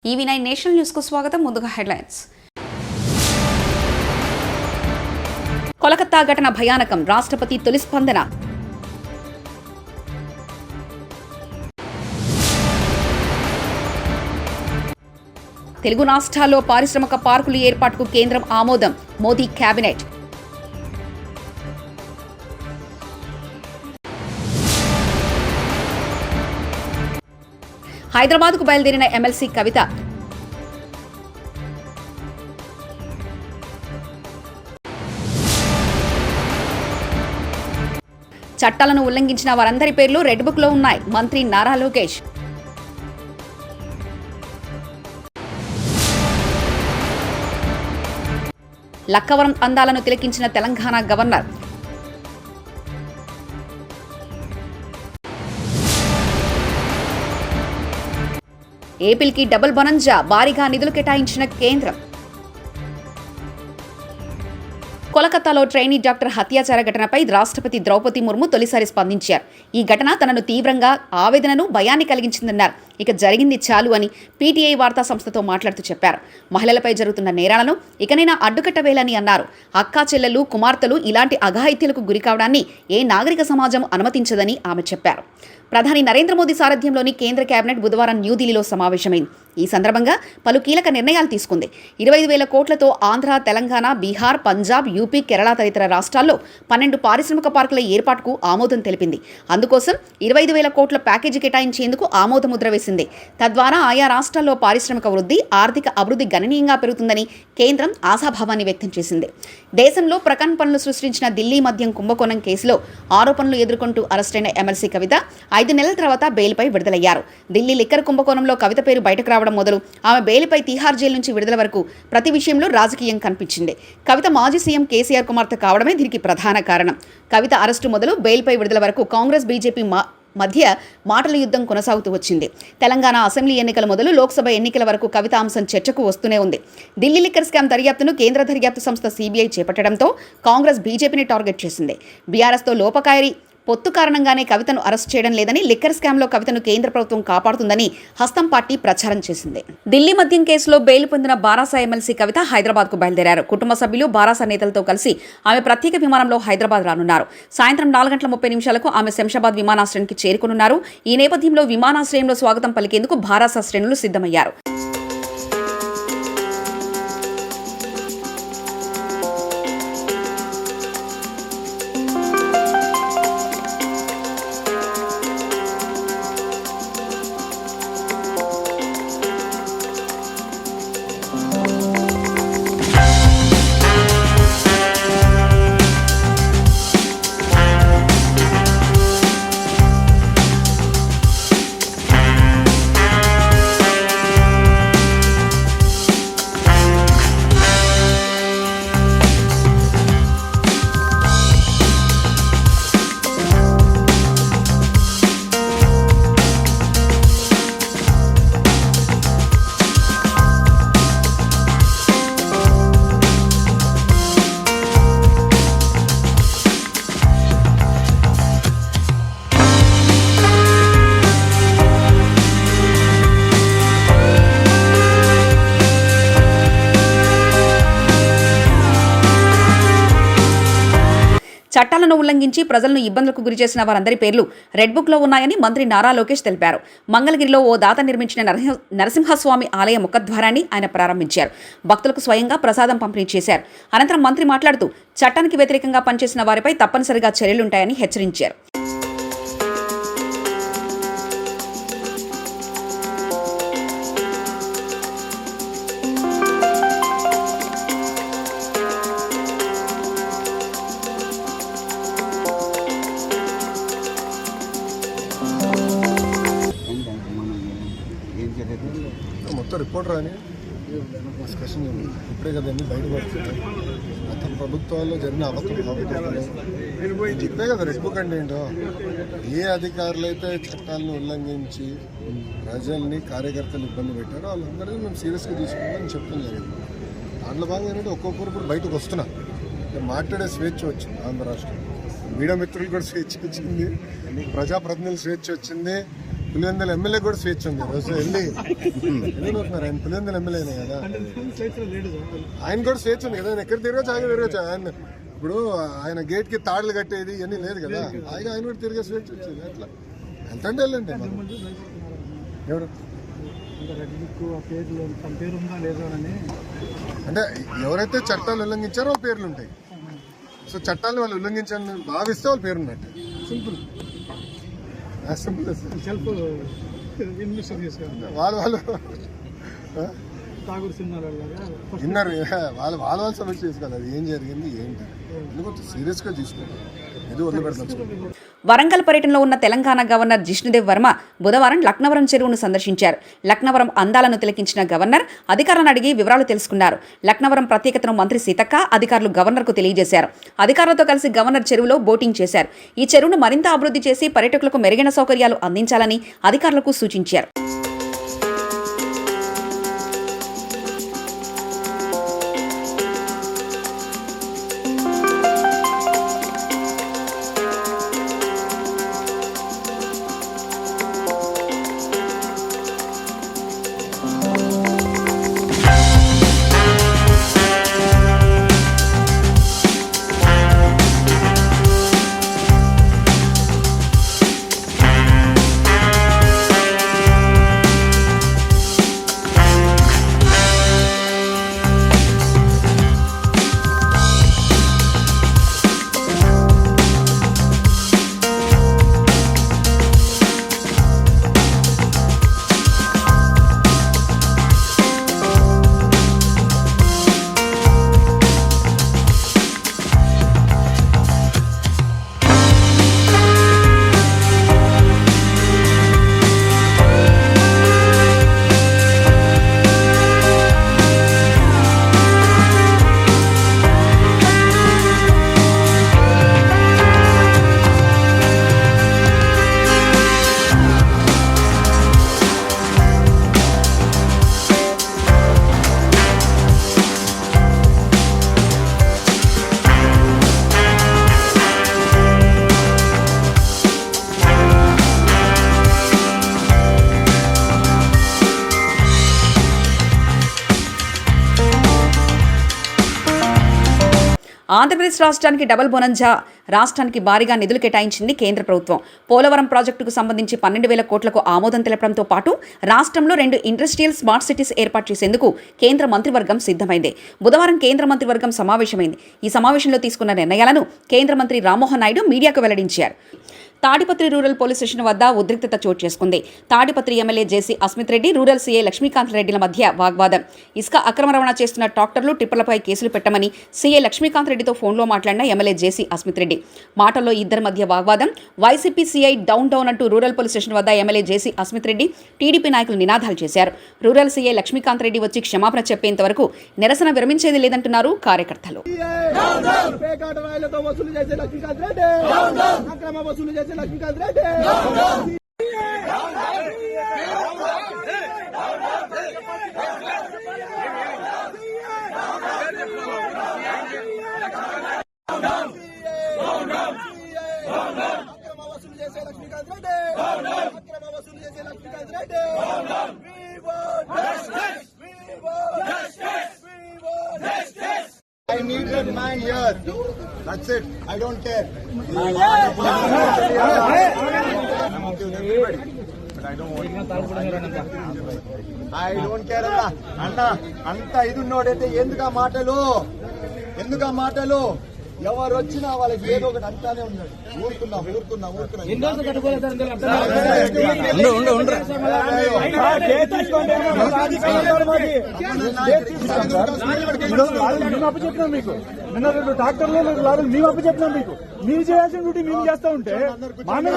EV9 national news కు స్వాగతం. ముందుగా హెడ్లైన్స్. కోలకత్తా ఘటన భయానకం, రాష్ట్రపతి తొలి స్పందన. తెలుగు రాష్ట్రాల్లో పారిశ్రామిక పార్కుల ఏర్పాటుకు కేంద్రం ఆమోదం, మోదీ కేబినెట్. హైదరాబాద్కు బయలుదేరిన ఎమ్మెల్సీ కవిత. చట్టాలను ఉల్లంఘించిన వారందరి పేర్లు రెడ్ బుక్ లో ఉన్నాయి, మంత్రి నారా లోకేష్. లక్కవరం అందాలను తిలకించిన తెలంగాణ గవర్నర్. ఏపీకి డబుల్ బొనంజా, భారీగా నిధులు కేటాయించిన కేంద్రం. కోలకత్తాలో ట్రైనీ డాక్టర్ హత్యాచార ఘటనపై రాష్ట్రపతి ద్రౌపది ముర్ము తొలిసారి స్పందించారు. ఈ ఘటన తనను తీవ్రంగా ఆవేదనను, భయాన్ని కలిగించిందన్నారు. ఇక జరిగింది చాలు అని పీటీఐ వార్తా సంస్థతో మాట్లాడుతూ చెప్పారు. మహిళలపై జరుగుతున్న నేరాలను ఇకనైనా అడ్డుకట్టవేయాలని అన్నారు. అక్కా చెల్లెలు, కుమార్తెలు ఇలాంటి అఘాయిత్యాలకు గురికావడాన్ని ఏ నాగరిక సమాజం అనుమతించదని ఆమె చెప్పారు. ప్రధాని నరేంద్ర మోదీ సారథ్యంలోని కేంద్ర కేబినెట్ బుధవారం న్యూఢిల్లీలో సమావేశమైంది. ఈ సందర్భంగా పలు కీలక నిర్ణయాలు తీసుకుంది. 25,000 కోట్లతో ఆంధ్ర, తెలంగాణ, బీహార్, పంజాబ్, యూపీ, కేరళ తదితర రాష్ట్రాల్లో 12 పారిశ్రామిక పార్కుల ఏర్పాటుకు ఆమోదం తెలిపింది. అందుకోసం 25,000 కోట్ల ప్యాకేజీ కేటాయించేందుకు ఆమోదముద్ర వేసింది. తద్వారా ఆయా రాష్ట్రాల్లో పారిశ్రామిక వృద్ధి, ఆర్థిక అభివృద్ధి గణనీయంగా పెరుగుతుందని కేంద్రం ఆశాభావాన్ని వ్యక్తం చేసింది. దేశంలో ప్రకంపనలు సృష్టించిన ఢిల్లీ మద్యం కుంభకోణం కేసులో ఆరోపణలు ఎదుర్కొంటూ అరెస్టైన ఎమ్మెల్సీ కవిత 5 నెలల తర్వాత బెయిల్పై విడుదలయ్యారు. ఢిల్లీ లిక్కర్ కుంభకోణంలో కవిత పేరు బయటకు రావడం మొదలు ఆమె బెయిల్పై తిహార్ జైలు నుంచి విడుదల వరకు ప్రతి విషయంలో రాజకీయం కనిపించింది. కవిత మాజీ సీఎం కేసీఆర్ కుమార్తె కావడమే దీనికి ప్రధాన కారణం. కవిత అరెస్టు మొదలు బెయిల్పై విడుదల వరకు కాంగ్రెస్, బీజేపీ మధ్య మాటల యుద్ధం కొనసాగుతూ వచ్చింది. తెలంగాణ అసెంబ్లీ ఎన్నికల మొదలు లోక్సభ ఎన్నికల వరకు కవిత అంశం చర్చకు వస్తూనే ఉంది. ఢిల్లీ లిక్కర్ స్కామ్ దర్యాప్తును కేంద్ర దర్యాప్తు సంస్థ సీబీఐ చేపట్టడంతో కాంగ్రెస్ బీజేపీని టార్గెట్ చేసింది. బీఆర్ఎస్తో లోపకాయరి పొత్తు కారణంగానే కవితను అరెస్ట్ చేయడం లేదని, లిక్కర్ స్కామ్లో కవితను కేంద్ర ప్రభుత్వం కాపాడుతుందని హస్తం పార్టీ ప్రచారం చేసింది. ఢిల్లీ మద్యం కేసులో బెయిల్ పొందిన బారాస ఎమ్మెల్సీ కవిత హైదరాబాద్కు బయలుదేరారు. కుటుంబ సభ్యులు, బారాస నేతలతో కలిసి ఆమె ప్రత్యేక విమానంలో హైదరాబాద్ రానున్నారు. సాయంత్రం 4:30 ఆమె శంషాబాద్ విమానాశ్రయానికి చేరుకున్నారు. ఈ నేపథ్యంలో విమానాశ్రయంలో స్వాగతం పలికేందుకు బారాస శ్రేణులు సిద్ధమయ్యారు. చట్టాలను ఉల్లంఘించి ప్రజలను ఇబ్బందులకు గురిచేసిన వారందరి పేర్లు రెడ్ బుక్ లో ఉన్నాయని మంత్రి నారా లోకేష్ తెలిపారు. మంగళగిరిలో ఓ దాత నిర్మించిన నరసింహస్వామి ఆలయ ముఖద్వారాన్ని ఆయన ప్రారంభించారు. భక్తులకు స్వయంగా ప్రసాదం పంపిణీ చేశారు. అనంతరం మంత్రి మాట్లాడుతూ చట్టానికి వ్యతిరేకంగా పనిచేసిన వారిపై తప్పనిసరిగా చర్యలుంటాయని హెచ్చరించారు. మొత్తం రిపోర్ట్ రాని డిస్కషన్ ఇప్పుడే కదండి బయటపడుతుంది. గత ప్రభుత్వాల్లో జరిగిన ఇప్పుడే కదా రెడ్ బుక్ అంటే ఏంటో, ఏ అధికారులు అయితే చట్టాలను ఉల్లంఘించి ప్రజల్ని, కార్యకర్తలు ఇబ్బంది పెట్టారో వాళ్ళందరినీ మేము సీరియస్గా తీసుకుంటామని చెప్పడం జరిగింది. దాంట్లో భాగంగా ఏంటంటే ఒక్కొక్కరు ఇప్పుడు బయటకు వస్తున్నారు. మాట్లాడే స్వేచ్ఛ వచ్చింది ఆంధ్ర రాష్ట్రం. మీడియా మిత్రులు కూడా స్వేచ్ఛ వచ్చింది, ప్రజాప్రతినిధులు స్వేచ్ఛ వచ్చింది, పులివెందుల ఎమ్మెల్యే కూడా స్వేచ్ఛ ఉంది రోజు వెళ్ళి ఎందుకుంటున్నారు ఆయన పులివెందుల ఎమ్మెల్యేనే కదా ఆయన కూడా స్వేచ్ఛ ఉంది కదా ఆయన ఎక్కడ తిరగచ్చు ఆగి తిరగచ్చు ఆయన ఇప్పుడు ఆయన గేట్ కి తాడులు కట్టేది ఇవన్నీ లేదు కదా ఆయన కూడా తిరిగే స్వేచ్ఛ వచ్చింది అట్లా ఎంత అంటే వెళ్ళండి ఎవరు అంటే ఎవరైతే చట్టాలు ఉల్లంఘించారో వాళ్ళ పేర్లు ఉంటాయి సో చట్టాలను వాళ్ళు ఉల్లంఘించాలని భావిస్తే వాళ్ళ పేరు ఉన్నట్టు సింపుల్ వాళ్ళు విన్నారు వాళ్ళ సమస్య చేసుకోవాలి అది ఏం జరిగింది ఏంటి ఎందుకంటే సీరియస్గా తీసుకోవాలి ఇది వదిలిపెడతాం. వరంగల్ పర్యటనలో ఉన్న తెలంగాణ గవర్నర్ జిష్ణుదేవ్ వర్మ బుధవారం లక్నవరం చెరువును సందర్శించారు. లక్నవరం అందాలను తిలకించిన గవర్నర్ అధికారులను అడిగి వివరాలు తెలుసుకున్నారు. లక్నవరం ప్రత్యేకతను మంత్రి సీతక్క అధికారులు గవర్నర్కు తెలియజేశారు. అధికారులతో కలిసి గవర్నర్ చెరువులో బోటింగ్ చేశారు. ఈ చెరువును మరింత అభివృద్ధి చేసి పర్యాటకులకు మెరుగైన సౌకర్యాలు అందించాలని అధికారులకు సూచించారు. ఆంధ్రప్రదేశ్ రాష్ట్రానికి డబుల్ బోనంజా రాష్ట్రానికి భారీగా నిధులు కేటాయించింది కేంద్ర ప్రభుత్వం. పోలవరం ప్రాజెక్టుకు సంబంధించి 12,000 కోట్లకు ఆమోదం తెలపడంతో పాటు రాష్ట్రంలో 2 ఇండస్ట్రియల్ స్మార్ట్ సిటీస్ ఏర్పాటు చేసేందుకు కేంద్ర మంత్రివర్గం సిద్ధమైంది. బుధవారం కేంద్ర మంత్రివర్గం సమావేశమైంది. ఈ సమావేశంలో తీసుకున్న నిర్ణయాలను కేంద్ర మంత్రి రామ్మోహన్ నాయుడు మీడియాకు వెల్లడించారు. తాడిపత్రి రూరల్ పోలీస్ స్టేషన్ వద్ద ఉద్రిక్తత చోటు చేసుకుంది. తాడిపత్రి ఎమ్మెల్యే జేసీ అస్మిత్ రెడ్డి, రూరల్ సీఐ లక్ష్మీకాంత్ రెడ్డిల మధ్య వాగ్వాదం. ఇసుక అక్రమ రవాణా చేస్తున్న ట్రాక్టర్లు, టిప్పర్లపై కేసులు పెట్టమని సీఐ లక్ష్మీకాంత్ రెడ్డితో ఫోన్లో మాట్లాడిన ఎమ్మెల్యే జేసీ అస్మిత్ రెడ్డి. మాటల్లో ఇద్దరి మధ్య వాగ్వాదం. వైసీపీ సీఐ డౌన్ అంటూ రూరల్ పోలీస్ స్టేషన్ వద్ద ఎమ్మెల్యే జేసీ అస్మిత్ రెడ్డి, టీడీపీ నాయకులు నినాదాలు చేశారు. రూరల్ సీఐ లక్ష్మీకాంత్ రెడ్డి వచ్చి క్షమాపణ చెప్పేంత వరకు నిరసన విరమించేది లేదంటున్నారు కార్యకర్తలు. I need that man here. That's it. I don't care. I'm okay with everybody, but I don't want. I don't care, Anna. Anta idu nodete enduka maatalu ఎవరు వచ్చినా వాళ్ళకి ఏదో ఒకటి అంటానే ఉన్నాడు. ఊరుకున్నాం మీకు నిన్న 2 ట్రాక్టర్లు 2 లారీలు మేము అప్పచెప్పినాం. మీకు మీరు చేయాల్సిన డ్యూటీ మేము చేస్తా ఉంటే మా మీద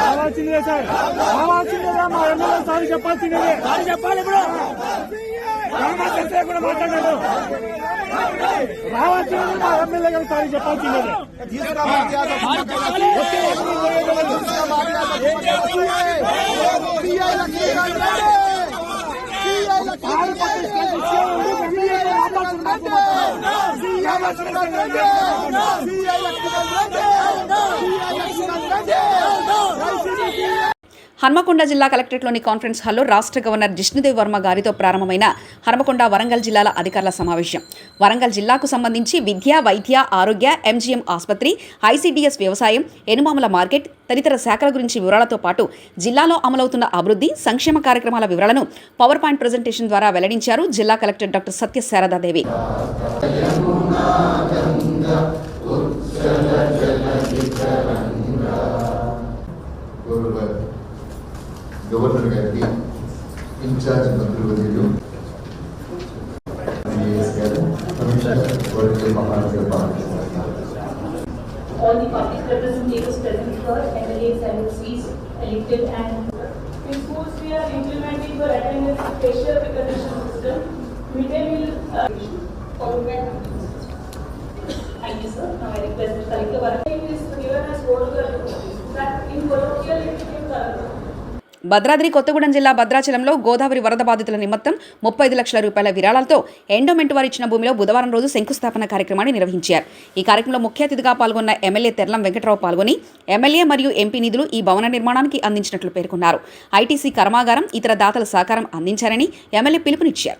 రావాల్సిందే సార్, రావాల్సిందేదా మా ఎమ్మెల్యే సారి చెప్పాల్సిందే. చెప్పాలి ఇప్పుడు కూడా మాట్లాడాడు. రావాల్సిందే మా ఎమ్మెల్యే గారు సారి చెప్పాల్సిందే. హన్మకొండ జిల్లా కలెక్టరేట్లోని కాన్ఫరెన్స్ హాల్లో రాష్ట్ర గవర్నర్ జిష్ణుదేవ్ వర్మ గారితో ప్రారంభమైన హన్మకొండ వరంగల్ జిల్లాల అధికారుల సమావేశం. వరంగల్ జిల్లాకు సంబంధించి విద్య, వైద్య, ఆరోగ్య, ఎంజీఎం ఆసుపత్రి, ఐసీడీఎస్ వ్యవసాయం, ఎనుమాముల మార్కెట్ తదితర శాఖల గురించి వివరాలతో పాటు జిల్లాలో అమలవుతున్న అభివృద్ధి, సంక్షేమ కార్యక్రమాల వివరాలను పవర్ పాయింట్ ప్రజెంటేషన్ ద్వారా వెల్లడించారు జిల్లా కలెక్టర్ డాక్టర్ సత్య శారదాదేవి. గవర్నర్ గారికి ఇన్ఛార్జ్ మంత్రివర్యులు all the public representatives present here, MLAs, MLCs, elected and in schools we are implementing for attendance facial recognition system. Midday meal thank you sir. Now I request the collector Varangal is given as whole that in colloquial it became Bhadradri Kothagudem జిల్లా భద్రాచలంలో గోదావరి వరద బాధితుల నిమిత్తం 35 లక్షల రూపాయల విరాళాలతో endowment వారు ఇచ్చిన భూమిలో బుధవారం రోజు శంకుస్థాపన కార్యక్రమాన్ని నిర్వహించారు. ఈ కార్యక్రమంలో ముఖ్య అతిథిగా పాల్గొన్న ఎమ్మెల్యే తెర్లం వెంకట్రావు పాల్గొని ఎమ్మెల్యే మరియు ఎంపీ నిధులు ఈ భవన నిర్మాణానికి అందించినట్లు పేర్కొన్నారు. ఐటీసీ కర్మాగారం ఇతర దాతల సహకారం అందించారని ఎమ్మెల్యే పిలుపునిచ్చారు.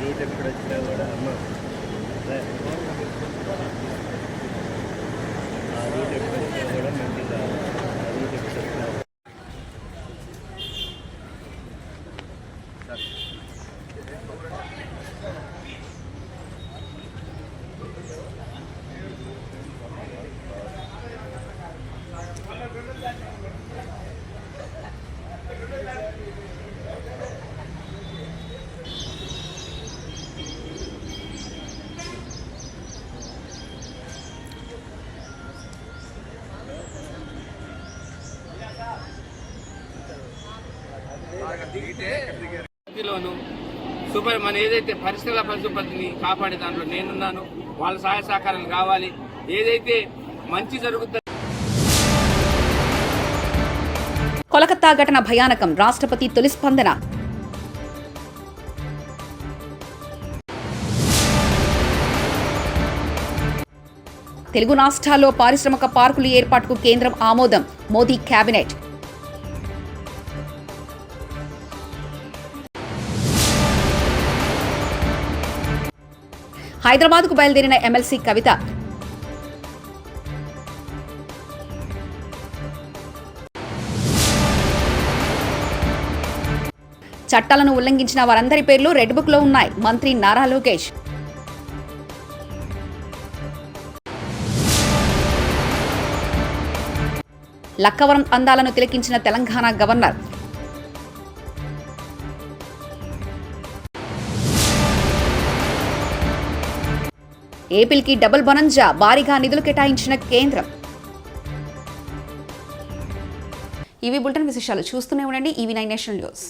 రూట్ ఎప్పుడు వచ్చినా కూడా అమ్మ ఆ రూట్ ఎప్పుడు వచ్చినా కూడా మంచిగా ఆ రూట్ ఎప్పుడు వచ్చినా సూపర్ మన ఏదైతే పరిశ్రమల పరిశుభ్రతని కాపాడే దాంట్లో నేనున్నాను. వాళ్ళ సహాయ సహకారాలు కావాలి. ఏదైతే మంచి జరుగుతుంది. కోలకత్తా ఘటన భయానకం, రాష్ట్రపతి తొలి స్పందన. తెలుగు రాష్ట్రాల్లో పారిశ్రామిక పార్కుల ఏర్పాటుకు కేంద్రం ఆమోదం, మోదీ కేబినెట్. హైదరాబాద్కు బయలుదేరిన ఎమ్మెల్సీ కవిత. చట్టాలను ఉల్లంఘించిన వారందరి పేర్లు రెడ్ బుక్లో ఉన్నాయి, మంత్రి నారా లోకేష్. లక్కవరం అందాలను తిలకించిన తెలంగాణ గవర్నర్. ఏపీకి డబుల్ బొనంజా, భారీగా నిధులు కేటాయించిన కేంద్రం. ఇవి బులెటిన్ విశేషాలు. చూస్తూనే ఉండండి EV9 నేషనల్ న్యూస్.